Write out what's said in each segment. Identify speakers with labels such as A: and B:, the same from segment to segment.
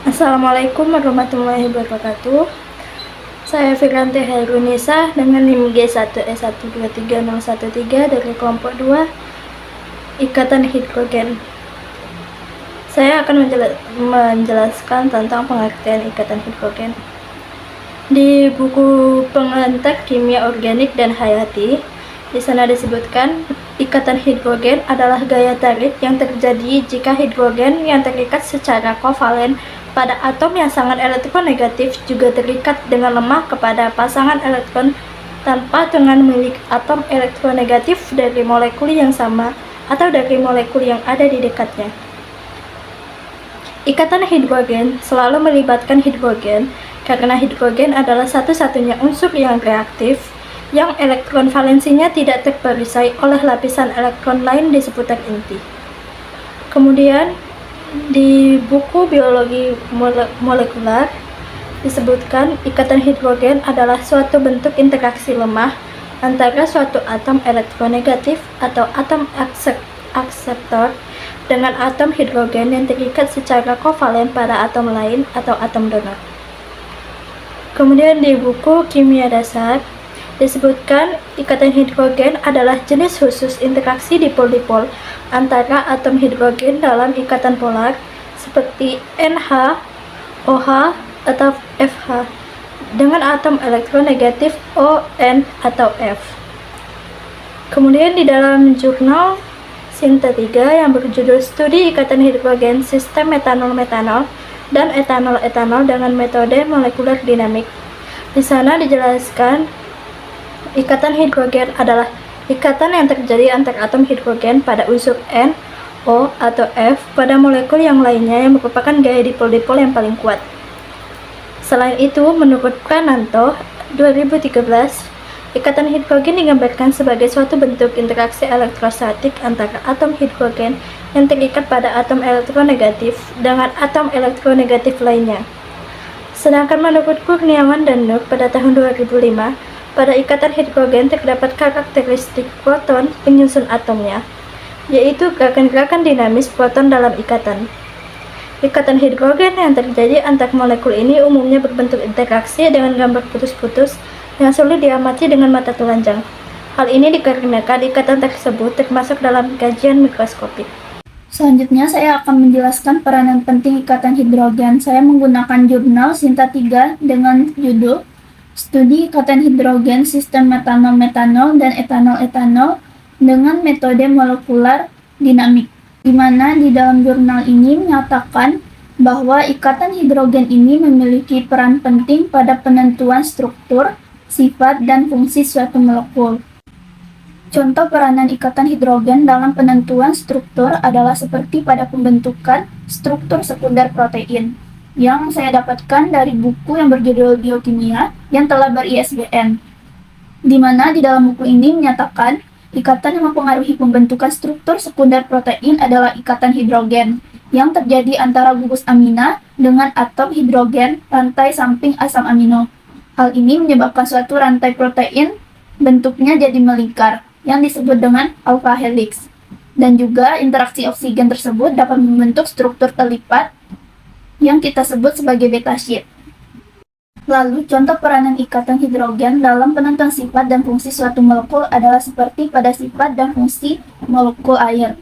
A: Assalamualaikum warahmatullahi wabarakatuh. Saya Firanti Herunisa dengan NIM G1E123013 dari kelompok 2 Ikatan Hidrogen. Saya akan menjelaskan tentang pengertian ikatan hidrogen. Di buku pengantar kimia organik dan hayati, di sana disebutkan ikatan hidrogen adalah gaya tarik yang terjadi jika hidrogen yang terikat secara kovalen pada atom yang sangat elektronegatif juga terikat dengan lemah kepada pasangan elektron tanpa dengan milik atom elektronegatif dari molekul yang sama atau dari molekul yang ada di dekatnya. Ikatan hidrogen selalu melibatkan hidrogen karena hidrogen adalah satu-satunya unsur yang reaktif yang elektron valensinya tidak terperisai oleh lapisan elektron lain di seputar inti. Kemudian di buku biologi molekular disebutkan ikatan hidrogen adalah suatu bentuk interaksi lemah antara suatu atom elektronegatif atau atom akseptor dengan atom hidrogen yang terikat secara kovalen pada atom lain atau atom donor. Kemudian di buku kimia dasar disebutkan ikatan hidrogen adalah jenis khusus interaksi dipol-dipol antara atom hidrogen dalam ikatan polar seperti NH, OH, atau FH dengan atom elektronegatif ON atau F. Kemudian di dalam jurnal Sinta 3 yang berjudul Studi Ikatan Hidrogen Sistem Metanol-Metanol dan Etanol-Etanol dengan Metode Molekuler Dinamik, di sana dijelaskan ikatan hidrogen adalah ikatan yang terjadi antar atom hidrogen pada unsur N, O, atau F pada molekul yang lainnya yang merupakan gaya dipol-dipol yang paling kuat. Selain itu, menurut Prananto 2013, ikatan hidrogen digambarkan sebagai suatu bentuk interaksi elektrostatik antara atom hidrogen yang terikat pada atom elektronegatif dengan atom elektronegatif lainnya. Sedangkan menurut Kurniawan dan Nur pada tahun 2005, pada ikatan hidrogen terdapat karakteristik proton penyusun atomnya, yaitu gerakan-gerakan dinamis proton dalam ikatan. Ikatan hidrogen yang terjadi antar molekul ini umumnya berbentuk interaksi dengan gambar putus-putus yang sulit diamati dengan mata telanjang. Hal ini dikarenakan ikatan tersebut termasuk dalam kajian mikroskopik.
B: Selanjutnya saya akan menjelaskan peranan penting ikatan hidrogen. Saya menggunakan jurnal Sinta 3 dengan judul Studi Ikatan Hidrogen Sistem Metanol-Metanol dan Etanol-Etanol dengan Metode Molekular Dinamik, di mana di dalam jurnal ini menyatakan bahwa ikatan hidrogen ini memiliki peran penting pada penentuan struktur, sifat, dan fungsi suatu molekul. Contoh peranan ikatan hidrogen dalam penentuan struktur adalah seperti pada pembentukan struktur sekunder protein, yang saya dapatkan dari buku yang berjudul Biokimia yang telah ber-ISBN, di mana di dalam buku ini menyatakan ikatan yang mempengaruhi pembentukan struktur sekunder protein adalah ikatan hidrogen yang terjadi antara gugus amina dengan atom hidrogen rantai samping asam amino. Hal ini menyebabkan suatu rantai protein bentuknya jadi melingkar yang disebut dengan alpha helix, dan juga interaksi oksigen tersebut dapat membentuk struktur terlipat yang kita sebut sebagai beta sheet. Lalu, contoh peranan ikatan hidrogen dalam penentuan sifat dan fungsi suatu molekul adalah seperti pada sifat dan fungsi molekul air,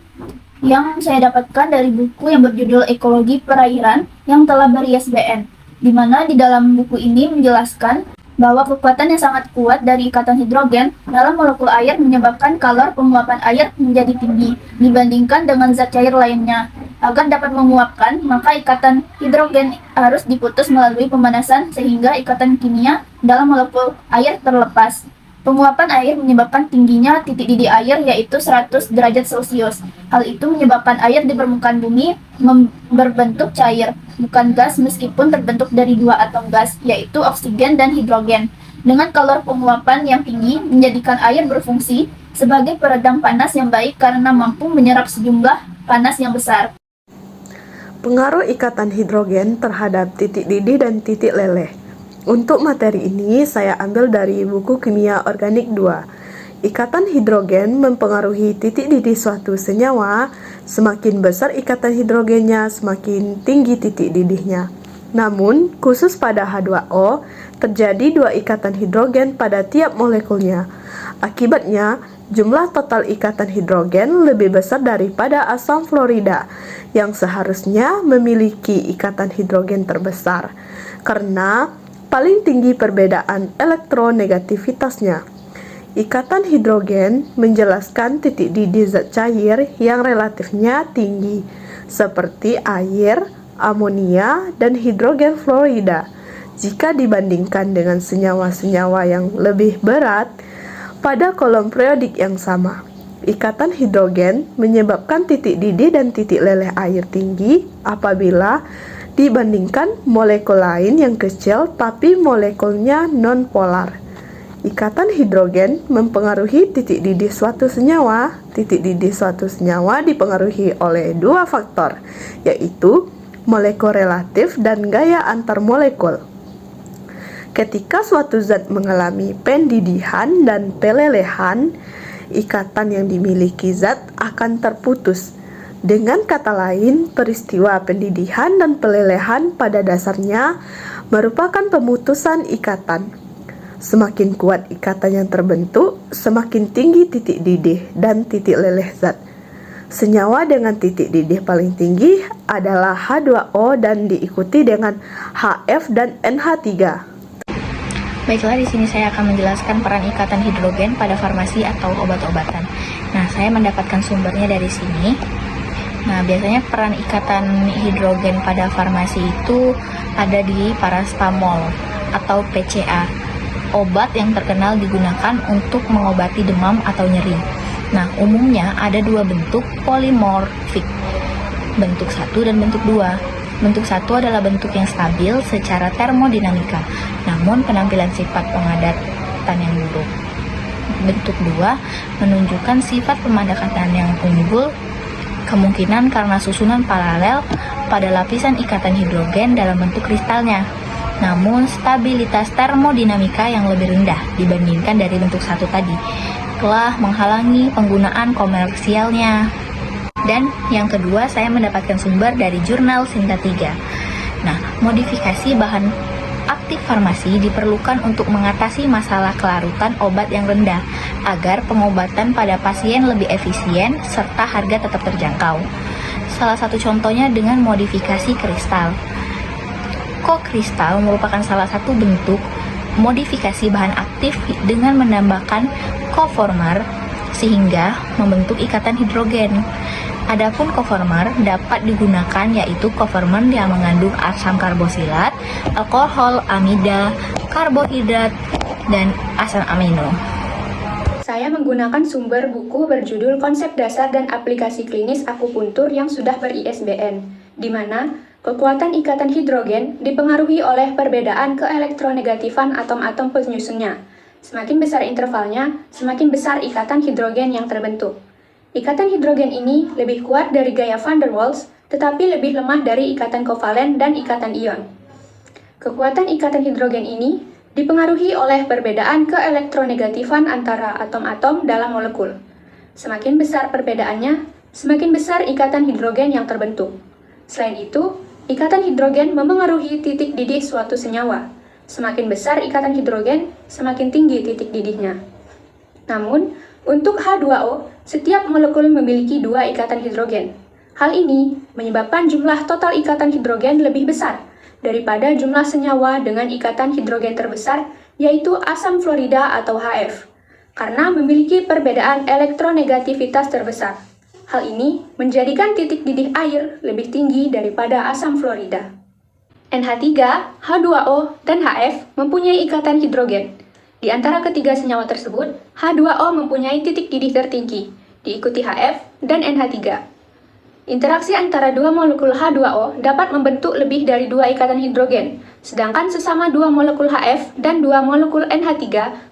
B: yang saya dapatkan dari buku yang berjudul Ekologi Perairan yang telah ber-ISBN, di mana di dalam buku ini menjelaskan bahwa kekuatan yang sangat kuat dari ikatan hidrogen dalam molekul air menyebabkan kalor penguapan air menjadi tinggi dibandingkan dengan zat cair lainnya. Agar dapat menguapkan, maka ikatan hidrogen harus diputus melalui pemanasan sehingga ikatan kimia dalam molekul air terlepas. Penguapan air menyebabkan tingginya titik didih air yaitu 100 derajat Celcius. Hal itu menyebabkan air di permukaan bumi berbentuk cair, bukan gas meskipun terbentuk dari dua atom gas, yaitu oksigen dan hidrogen. Dengan kalor penguapan yang tinggi menjadikan air berfungsi sebagai peredam panas yang baik karena mampu menyerap sejumlah panas yang besar.
C: Pengaruh ikatan hidrogen terhadap titik didih dan titik leleh. Untuk materi ini saya ambil dari buku Kimia Organik 2. Ikatan hidrogen mempengaruhi titik didih suatu senyawa. Semakin besar ikatan hidrogennya, semakin tinggi titik didihnya. Namun, khusus pada H2O, terjadi dua ikatan hidrogen pada tiap molekulnya. Akibatnya, jumlah total ikatan hidrogen lebih besar daripada asam fluorida yang seharusnya memiliki ikatan hidrogen terbesar karena paling tinggi perbedaan elektronegativitasnya. Ikatan hidrogen menjelaskan titik didih zat cair yang relatifnya tinggi seperti air, amonia, dan hidrogen fluorida jika dibandingkan dengan senyawa-senyawa yang lebih berat pada kolom periodik yang sama. Ikatan hidrogen menyebabkan titik didih dan titik leleh air tinggi apabila dibandingkan molekul lain yang kecil tapi molekulnya non-polar. Ikatan hidrogen mempengaruhi titik didih suatu senyawa. Titik didih suatu senyawa dipengaruhi oleh dua faktor, yaitu molekul relatif dan gaya antar molekul. Ketika suatu zat mengalami pendidihan dan pelelehan, ikatan yang dimiliki zat akan terputus. Dengan kata lain, peristiwa pendidihan dan pelelehan pada dasarnya merupakan pemutusan ikatan. Semakin kuat ikatan yang terbentuk, semakin tinggi titik didih dan titik leleh zat. Senyawa dengan titik didih paling tinggi adalah H2O dan diikuti dengan HF dan NH3.
D: Baiklah, di sini saya akan menjelaskan peran ikatan hidrogen pada farmasi atau obat-obatan. Nah, saya mendapatkan sumbernya dari sini. Nah, biasanya peran ikatan hidrogen pada farmasi itu ada di paracetamol atau PCA, obat yang terkenal digunakan untuk mengobati demam atau nyeri. Nah, umumnya ada dua bentuk polimorfik, bentuk 1 dan bentuk 2. Bentuk 1 adalah bentuk yang stabil secara termodinamika, namun penampilan sifat pengadatan yang buruk. Bentuk 2 menunjukkan sifat pemadatan yang unggul, kemungkinan karena susunan paralel pada lapisan ikatan hidrogen dalam bentuk kristalnya, namun stabilitas termodinamika yang lebih rendah dibandingkan dari bentuk 1 tadi, telah menghalangi penggunaan komersialnya. Dan yang kedua, saya mendapatkan sumber dari jurnal Sinta 3. Nah, modifikasi bahan aktif farmasi diperlukan untuk mengatasi masalah kelarutan obat yang rendah, agar pengobatan pada pasien lebih efisien serta harga tetap terjangkau. Salah satu contohnya dengan modifikasi kristal. Co-kristal merupakan salah satu bentuk modifikasi bahan aktif dengan menambahkan coformer sehingga membentuk ikatan hidrogen. Adapun coformer dapat digunakan yaitu coformer yang mengandung asam karbosilat, alkohol, amida, karbohidrat, dan asam amino.
E: Saya menggunakan sumber buku berjudul Konsep Dasar dan Aplikasi Klinis Akupuntur yang sudah ber-ISBN, di mana kekuatan ikatan hidrogen dipengaruhi oleh perbedaan keelektronegatifan atom-atom penyusunnya. Semakin besar intervalnya, semakin besar ikatan hidrogen yang terbentuk. Ikatan hidrogen ini lebih kuat dari gaya van der Waals, tetapi lebih lemah dari ikatan kovalen dan ikatan ion. Kekuatan ikatan hidrogen ini dipengaruhi oleh perbedaan keelektronegatifan antara atom-atom dalam molekul. Semakin besar perbedaannya, semakin besar ikatan hidrogen yang terbentuk. Selain itu, ikatan hidrogen memengaruhi titik didih suatu senyawa. Semakin besar ikatan hidrogen, semakin tinggi titik didihnya. Namun, untuk H2O, setiap molekul memiliki dua ikatan hidrogen. Hal ini menyebabkan jumlah total ikatan hidrogen lebih besar daripada jumlah senyawa dengan ikatan hidrogen terbesar, yaitu asam fluorida atau HF, karena memiliki perbedaan elektronegativitas terbesar. Hal ini menjadikan titik didih air lebih tinggi daripada asam fluorida. NH3, H2O, dan HF mempunyai ikatan hidrogen. Di antara ketiga senyawa tersebut, H2O mempunyai titik didih tertinggi, diikuti HF dan NH3. Interaksi antara dua molekul H2O dapat membentuk lebih dari dua ikatan hidrogen, sedangkan sesama dua molekul HF dan dua molekul NH3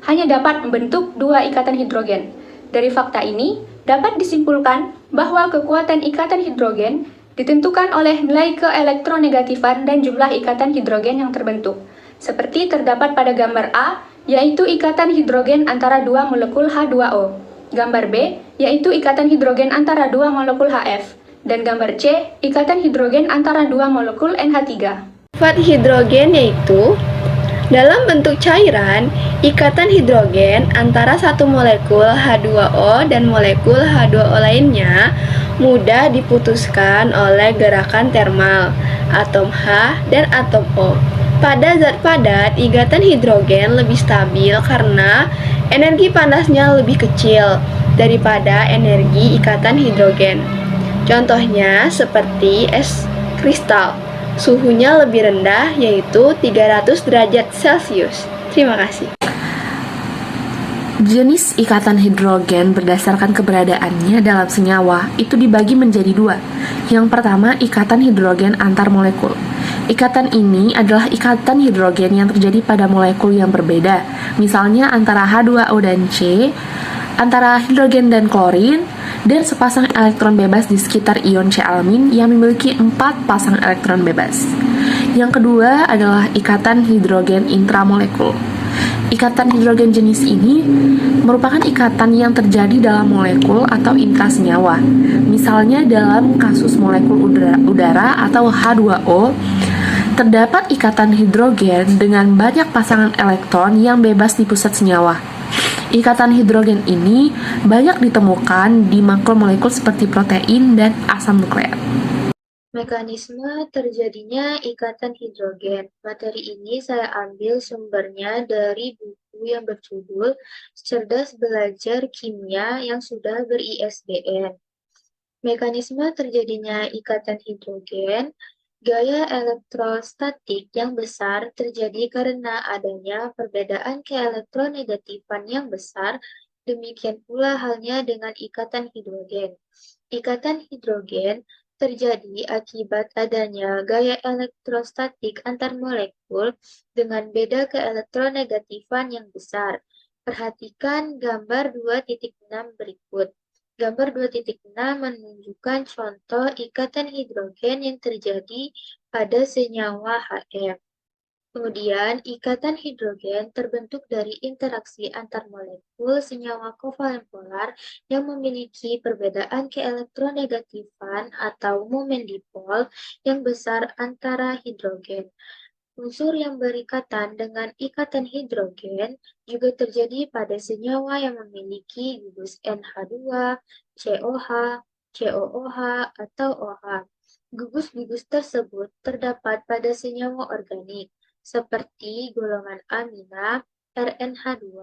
E: hanya dapat membentuk dua ikatan hidrogen. Dari fakta ini, dapat disimpulkan bahwa kekuatan ikatan hidrogen ditentukan oleh nilai keelektronegatifan dan jumlah ikatan hidrogen yang terbentuk, seperti terdapat pada gambar A, yaitu ikatan hidrogen antara dua molekul H2O. Gambar B, yaitu ikatan hidrogen antara dua molekul HF. Dan gambar C, ikatan hidrogen antara dua molekul NH3.
F: Sifat hidrogen yaitu dalam bentuk cairan, ikatan hidrogen antara satu molekul H2O dan molekul H2O lainnya mudah diputuskan oleh gerakan termal atom H dan atom O. Pada zat padat, ikatan hidrogen lebih stabil karena energi panasnya lebih kecil daripada energi ikatan hidrogen. Contohnya seperti es kristal. Suhunya lebih rendah, yaitu 300 derajat Celcius. Terima kasih.
C: Jenis ikatan hidrogen berdasarkan keberadaannya dalam senyawa itu dibagi menjadi dua. Yang pertama, ikatan hidrogen antar molekul. Ikatan ini adalah ikatan hidrogen yang terjadi pada molekul yang berbeda, misalnya antara H2O dan C, antara hidrogen dan klorin, dan sepasang elektron bebas di sekitar ion C alamin yang memiliki 4 pasang elektron bebas. Yang kedua adalah ikatan hidrogen intramolekul. Ikatan hidrogen jenis ini merupakan ikatan yang terjadi dalam molekul atau intrasenyawa. Misalnya dalam kasus molekul udara atau H2O, terdapat ikatan hidrogen dengan banyak pasangan elektron yang bebas di pusat senyawa. Ikatan hidrogen ini banyak ditemukan di makromolekul seperti protein dan asam nukleat.
A: Mekanisme terjadinya ikatan hidrogen. Materi ini saya ambil sumbernya dari buku yang berjudul Cerdas Belajar Kimia yang sudah ber-ISBN. Mekanisme terjadinya ikatan hidrogen. Gaya elektrostatik yang besar terjadi karena adanya perbedaan keelektronegatifan yang besar, demikian pula halnya dengan ikatan hidrogen. Ikatan hidrogen terjadi akibat adanya gaya elektrostatik antar molekul dengan beda keelektronegatifan yang besar. Perhatikan gambar 2.6 berikut. Gambar 2.6 menunjukkan contoh ikatan hidrogen yang terjadi pada senyawa HF. Kemudian, ikatan hidrogen terbentuk dari interaksi antar molekul senyawa kovalen polar yang memiliki perbedaan keelektronegatifan atau momen dipol yang besar antara hidrogen. Unsur yang berikatan dengan ikatan hidrogen juga terjadi pada senyawa yang memiliki gugus NH2, COH, COOH, atau OH. Gugus-gugus tersebut terdapat pada senyawa organik, seperti golongan amina, RNH2,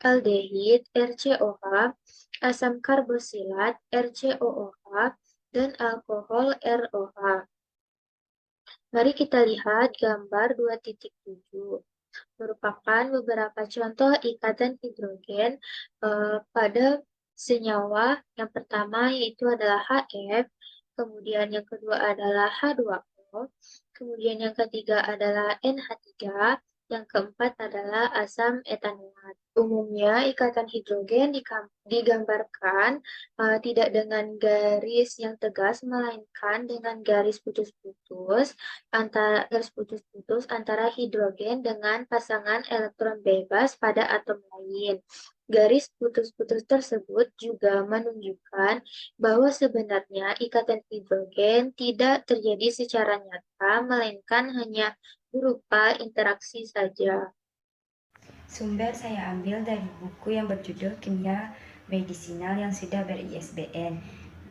A: aldehid, RCOH, asam karbosilat, RCOOH, dan alkohol ROH. Mari kita lihat gambar 2.7. Merupakan beberapa contoh ikatan hidrogen pada senyawa. Yang pertama yaitu adalah HF, kemudian yang kedua adalah H2O, kemudian yang ketiga adalah NH3, yang keempat adalah asam etanoat. Umumnya ikatan hidrogen digambarkan tidak dengan garis yang tegas, melainkan dengan garis putus-putus antara hidrogen dengan pasangan elektron bebas pada atom lain. Garis putus-putus tersebut juga menunjukkan bahwa sebenarnya ikatan hidrogen tidak terjadi secara nyata, melainkan hanya berupa interaksi saja.
G: Sumber saya ambil dari buku yang berjudul Kimia Medisinal yang sudah ber-ISBN,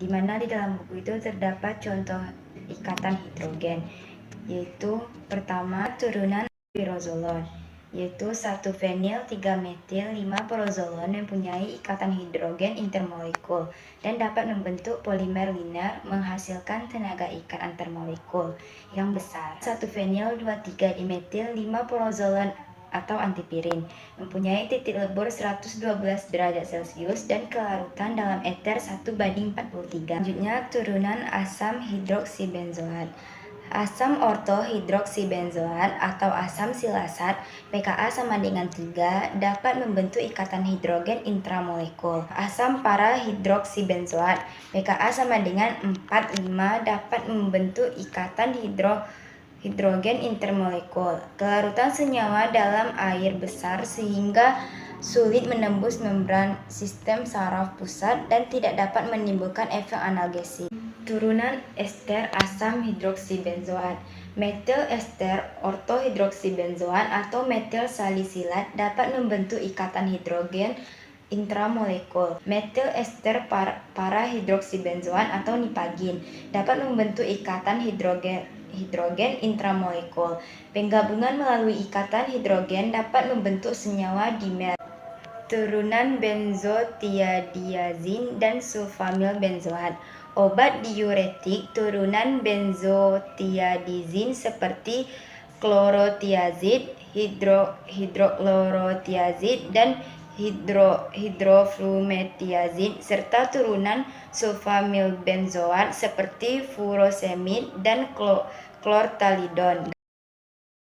G: di mana di dalam buku itu terdapat contoh ikatan hidrogen, yaitu pertama turunan pirozolon, yaitu 1-fenil 3-metil 5-prozolon mempunyai ikatan hidrogen intermolekul dan dapat membentuk polimer linear menghasilkan tenaga ikat antar molekul yang besar. 1-fenil 2,3-dimetil 5-prozolon atau antipirin mempunyai titik lebur 112 derajat Celcius dan kelarutan dalam eter 1:43. Selanjutnya turunan asam hidroksibenzoat. Asam ortohidroksibenzoat atau asam silasat pKa sama dengan 3 dapat membentuk ikatan hidrogen intramolekul. Asam parahidroksibenzoat pKa sama dengan 4,5 dapat membentuk ikatan hidrogen intermolekul. Kelarutan senyawa dalam air besar sehingga sulit menembus membran sistem saraf pusat dan tidak dapat menimbulkan efek analgesik. Turunan ester asam hidroksibenzoat Metil ester ortohidroksibenzoan atau metil salisilat dapat membentuk ikatan hidrogen intramolekul. Metil ester parahidroksibenzoan atau nipagin dapat membentuk ikatan hidrogen intramolekul. Penggabungan melalui ikatan hidrogen dapat membentuk senyawa dimer, turunan benzotiadiazin dan sulfamil benzoat. Obat diuretik turunan benzotiadizin seperti klorotiazid, hidroklorotiazid, dan hidroflumethiazid serta turunan sulfamil benzoat seperti furosemid dan klortalidon.